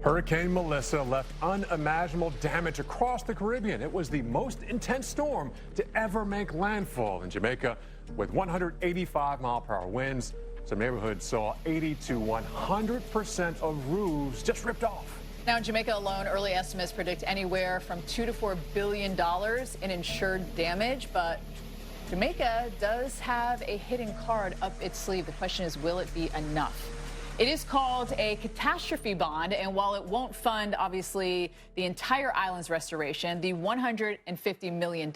Hurricane Melissa left unimaginable damage across the Caribbean. It was the most intense storm to ever make landfall in Jamaica with 185-mile-per-hour winds. Some neighborhoods saw 80 to 100% of roofs just ripped off. Now, in Jamaica alone, early estimates predict anywhere from $2 to $4 billion in insured damage. But Jamaica does have a hidden card up its sleeve. The question is, will it be enough? It is called a catastrophe bond, and while it won't fund, obviously, the entire island's restoration, the $150 million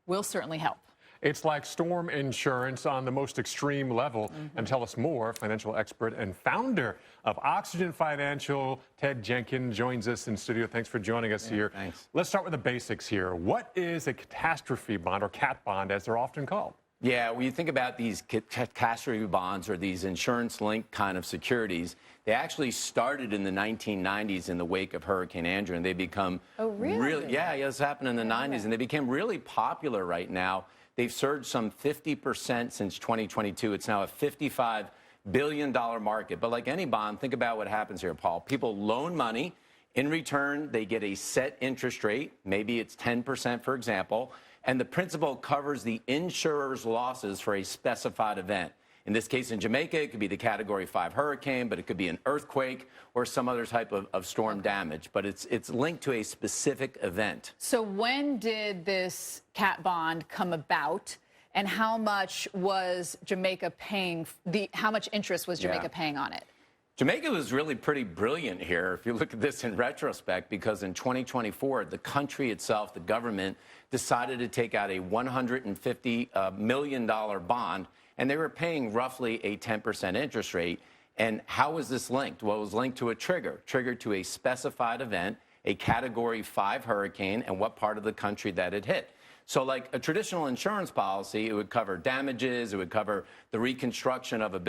will certainly help. It's like storm insurance on the most extreme level. And tell us more, financial expert and founder of Oxygen Financial, Ted Jenkin, joins us in studio. Thanks for joining us here. Thanks. Let's start with the basics here. What is a catastrophe bond, or cat bond, as they're often called? Yeah, when you think about these catastrophe bonds or these insurance-linked kind of securities, they actually started in the 1990s in the wake of Hurricane Andrew, and they become really, this happened in the 90s, and they became really popular right now. They've surged some 50% since 2022. It's now a $55 billion market. But like any bond, think about what happens here, Paul. People loan money. In return, they get a set interest rate. Maybe it's 10%, for example. And the principal covers the insurer's losses for a specified event. In this case, in Jamaica, it could be the Category 5 hurricane, but it could be an earthquake or some other type of storm damage. But it's linked to a specific event. So when did this cat bond come about, and how much was Jamaica paying? How much interest was Jamaica paying on it? Jamaica was really pretty brilliant here, if you look at this in retrospect, because in 2024, the country itself, the government, decided to take out a $150 million bond, and they were paying roughly a 10% interest rate. And how was this linked? Well, it was linked to a trigger to a specified event, a Category 5 hurricane, and what part of the country that it hit. So like a traditional insurance policy, it would cover damages, it would cover the reconstruction of a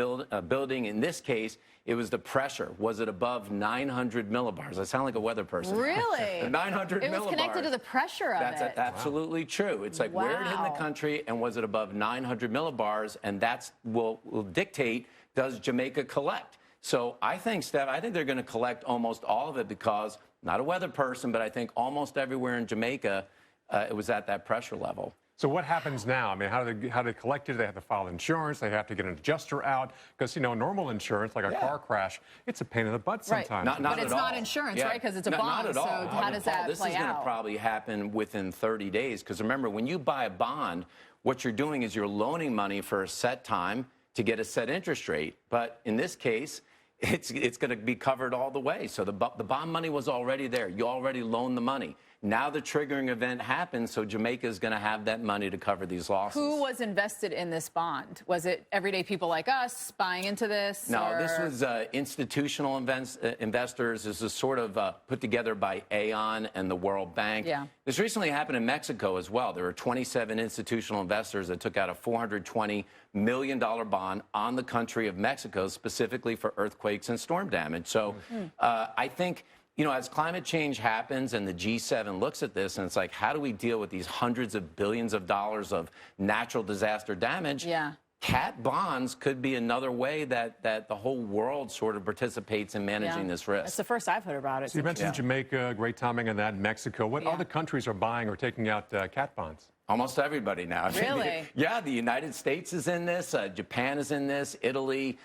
building. In this case, it was the pressure. Was it above 900 millibars? I sound like a weather person. Really? 900 millibars. It was connected to the pressure of it. That's absolutely true. It's like where it hit in the country, and was it above 900 millibars? And that's will dictate, does Jamaica collect? So I think, Steph, they're going to collect almost all of it, because, not a weather person, but I think almost everywhere in Jamaica, it was at that pressure level. So what happens now? I mean, how do they collect it? They have to file insurance. They have to get an adjuster out, because, you know, normal insurance, like a car crash, it's a pain in the butt sometimes. Right. But it's not insurance, right? Because it's a bond. Not at all. So how does that play out? This is going to probably happen within 30 days. Because remember, when you buy a bond, what you're doing is you're loaning money for a set time to get a set interest rate. But in this case, it's going to be covered all the way. So the bond money was already there. You already loaned the money. Now the triggering event happens, so Jamaica is going to have that money to cover these losses. Who was invested in this bond? Was it everyday people like us buying into this? No, this was institutional investors. This is sort of put together by Aon and the World Bank. Yeah. This recently happened in Mexico as well. There were 27 institutional investors that took out a $420 million bond on the country of Mexico, specifically for earthquakes and storm damage. So I think, you know, as climate change happens and the G7 looks at this, and it's like, how do we deal with these hundreds of billions of dollars of natural disaster damage? Yeah. Cat bonds could be another way that the whole world sort of participates in managing this risk. That's the first I've heard about it. So you mentioned Jamaica, great timing on that, Mexico. What other countries are buying or taking out cat bonds? Almost everybody now. Really? Yeah, the United States is in this. Japan is in this. Italy,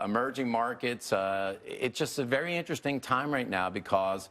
emerging markets. It's just a very interesting time right now, because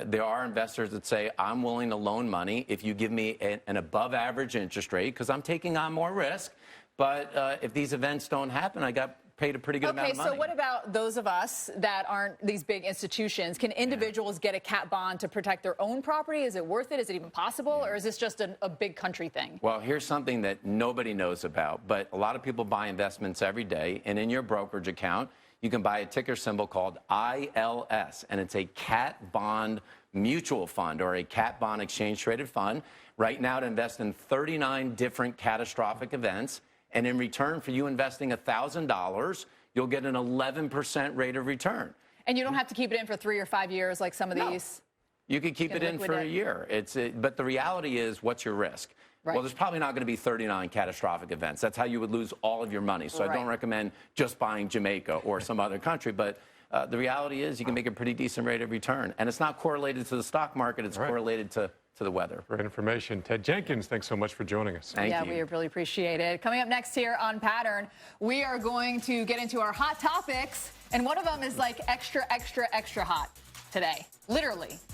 there are investors that say, I'm willing to loan money if you give me an above-average interest rate, because I'm taking on more risk. But if these events don't happen, I got paid a pretty good amount of money. Okay, so what about those of us that aren't these big institutions? Can individuals get a cat bond to protect their own property? Is it worth it? Is it even possible? Or is this just a big country thing? Well, here's something that nobody knows about, but a lot of people buy investments every day. And in your brokerage account, you can buy a ticker symbol called ILS, and it's a cat bond mutual fund, or a cat bond exchange traded fund, right now to invest in 39 different catastrophic events. And in return for you investing $1,000, you'll get an 11% rate of return. And you don't have to keep it in for 3 or 5 years like some of these? You could keep it in for a year. But the reality is, what's your risk? Right. Well, there's probably not going to be 39 catastrophic events. That's how you would lose all of your money. So I don't recommend just buying Jamaica or some other country. But the reality is you can make a pretty decent rate of return. And it's not correlated to the stock market. It's correlated to the weather. Great information. Ted Jenkins, thanks so much for joining us. Thank you. Yeah, we really appreciate it. Coming up next here on Pattern, we are going to get into our hot topics. And one of them is like extra, extra, extra hot today. Literally.